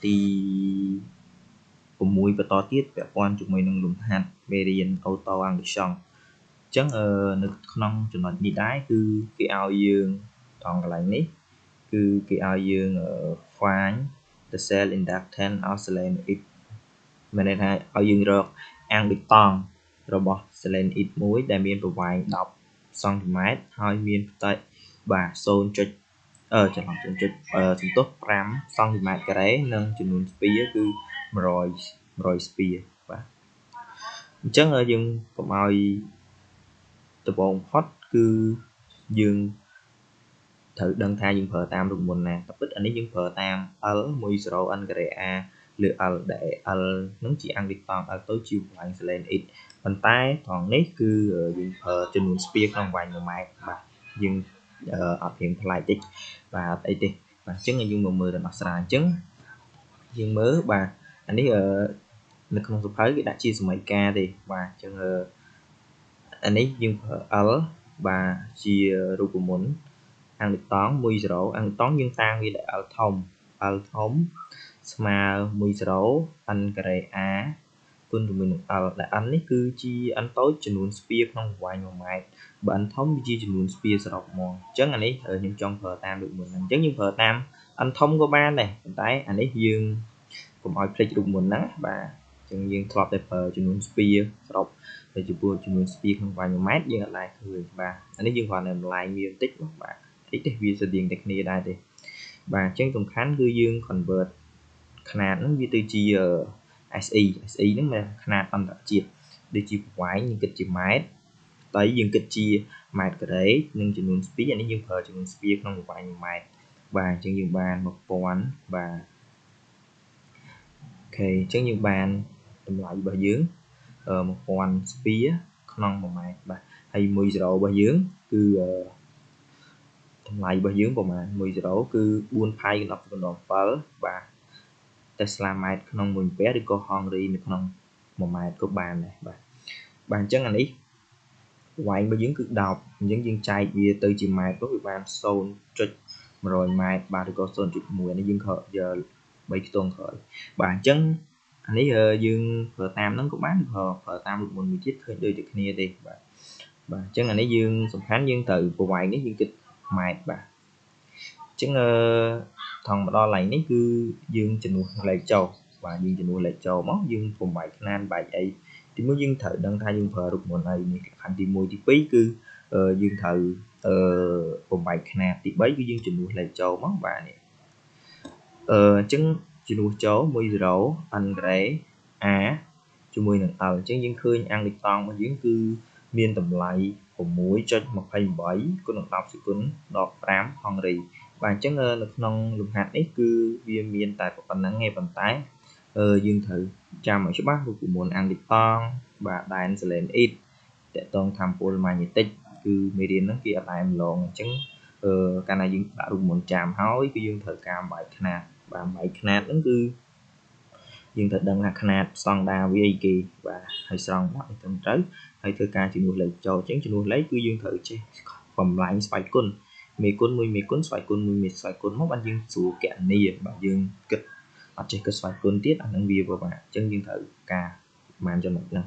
ទី6បន្តទៀតពាក់ព័ន្ធជាមួយនឹងលំហាត់មេរៀនអូតូអង្គសង្ឃអញ្ចឹងនៅក្នុងចំណុចនេះដែរគឺគេឲ្យយើងត្រង់កន្លែងនេះគឺគេឲ្យយើង find the cell inductance of selenite មានន័យថាឲ្យយើងរកអាំងដូចតង់របស់ selenite មួយដែលមានប្រវែង10 សង់ទីម៉ែត្រហើយមានផ្ទៃបាទ0.0.0.5 សង់ទីម៉ែត្រការ៉េនិងចំនួនស្ពាគឺ100ស្ពាបាទអញ្ចឹងយើងកុំឲ្យដំបូងផុតគឺយើងត្រូវដឹងថាយើងប្រើតាមរូបមន្តណាតែពិតអានេះយើងប្រើតាម L 10 n ការ៉េ a លើ L ដែល L នឹងជាអាំងដូចតង់ L ទៅជាប្រវែង selenite ប៉ុន្តែត្រង់នេះគឺយើងប្រើចំនួនស្ពាក្នុងប្រវែង1ម៉ែត្របាទយើងអត់រៀងប្លែកតិចបាទអីទេបាទអញ្ចឹងយើងមកមើលដំណោះស្រាយអញ្ចឹងយើងមើលបាទអានេះនៅក្នុងសៀវភៅគេដាក់ជាសមីការទេបាទអញ្ចឹងអានេះយើងប្រើ L បាទជារូបមន្តអាំងដូចតង់10អាំងដូចតង់យើងតាំងវាដែល L ធំស្មើ10 n ការ៉េ a គុណជាមួយនឹង L ដែល n នេះគឺជា n តូចចំនួនស្ពាក្នុងប្រវែង1ម៉ែត្របើ n ធំវាជាចំនួនស្ពាសរុបហ្មងអញ្ចឹងអានេះខ្ញុំចង់ប្រើតាមរូបមន្តហ្នឹងអញ្ចឹងយើងប្រើតាម n ធំក៏បានដែរប៉ុន្តែអានេះយើងកុំឲ្យភ្លេចរូបមន្តហ្នឹងបាទអញ្ចឹងយើងធ្លាប់តែប្រើចំនួនស្ពាសរុបតែចំពោះចំនួនស្ពាក្នុងប្រវែង1ម៉ែត្រយើងអត់ដែរឃើញបាទអានេះយើងគ្រាន់តែបន្លែងវាបន្តិចបាទតិចទេវាស្រដៀងតែគ្នាដែរទេបាទអញ្ចឹងសំខាន់គឺយើង convert ຂະຫນາດហ្នឹងវាទៅជា SE ហ្នឹងមានຂະຫນາດអន្តរជាតិដូចជាប្រវែងយើងគិតជាម៉ែត្រផ្ទៃយើងគិតជាម៉ែត្រការ៉េនិងចំនួនស្ពាអានេះយើងប្រើចំនួនស្ពាក្នុងប្រវែង1ម៉ែត្របាទអញ្ចឹងយើងបាន1000បាទអូខេអញ្ចឹងយើងបានតម្លៃរបស់យើង1000ស្ពាក្នុង1ម៉ែត្របាទហើយ10របស់យើងគឺតម្លៃរបស់យើងប្រហែល10គឺ4 ផៃកន្លប់ទៅកន្លង7បាទTesla ម៉ែត្រក្នុង1អាំពែឬក៏ហង្រីនៅក្នុង1ម៉ែត្រក៏បានដែរបាទអញ្ចឹងអានេះប្រវែងរបស់យើងគឺ10អញ្ចឹងយើងចែកវាទៅជាម៉ែត្រទៅវាបាន 0.100 ម៉ែត្របាទឬក៏ 0.1 នេះយើងយក3ខ្ទង់ក្រោយបាទអញ្ចឹងអានេះយើងប្រើតាមហ្នឹងក៏បានប្រើតាមរូបមន្តមួយទៀតឃើញដូចតែគ្នាទេបាទអញ្ចឹងអានេះយើងសំខាន់យើងត្រូវប្រវែងនេះយើងគិតម៉ែត្របាទអញ្ចឹងថងមកដល់កន្លែងនេះគឺយើងចំនួនលេខចូលបាទយើងចំនួនលេខចូលមកយើងបំបែកຂະຫນាតបែកអីទីមួយយើងត្រូវដឹងថាយើងប្រើរូបមន្តអីនេះលក្ខខណ្ឌទី1ទី2គឺយើងត្រូវបំបែកຂະຫນាតទី3គឺយើងចំនួនលេខចូលមកបាទនេះអញ្ចឹងចំនួនចូល10 n ការ៉េ a ជាមួយនឹង L អញ្ចឹងយើងឃើញអាំងដូចតង់របស់យើងគឺមានតម្លៃ 6.28 គុណនឹង10សេគុណដល់5ហង្រីបាទអញ្ចឹងនៅក្នុងលំហាត់នេះគឺវាមានតែប៉ុណ្្នឹងឯងប៉ុន្តែយើងត្រូវចាំឲ្យច្បាស់រូបមន្តអាំងដូចតង់បាទដែន selenite តកតងថាមពលម៉ាញេទិកគឺមេរៀនហ្នឹងគេអត់ដែរម្លងអញ្ចឹងកាលណាយើងដាក់រូបមន្តចាំហើយគឺយើងត្រូវការបែកຂະຫນាតបាទបែកຂະຫນាតហ្នឹងគឺយើងត្រូវដឹងថាຂະຫນាតស្តង់ដារវាអីគេបាទហើយស្រង់មកត្រឹមត្រូវហើយធ្វើការជំនួសលេខចូលអញ្ចឹងជំនួសលេខគឺយើងត្រូវចេះបំលែងស្វ័យគុណមេគុណ1មេគុណស្វ័យគុណ1មេស្វ័យគុណមកបានយើងស្រួលគណនាបាទយើងគិតអត់ចេះគិតស្វ័យគុណទៀតអានឹងវាពិបាកអញ្ចឹងយើងត្រូវការប្រហែលចំណុចហ្នឹង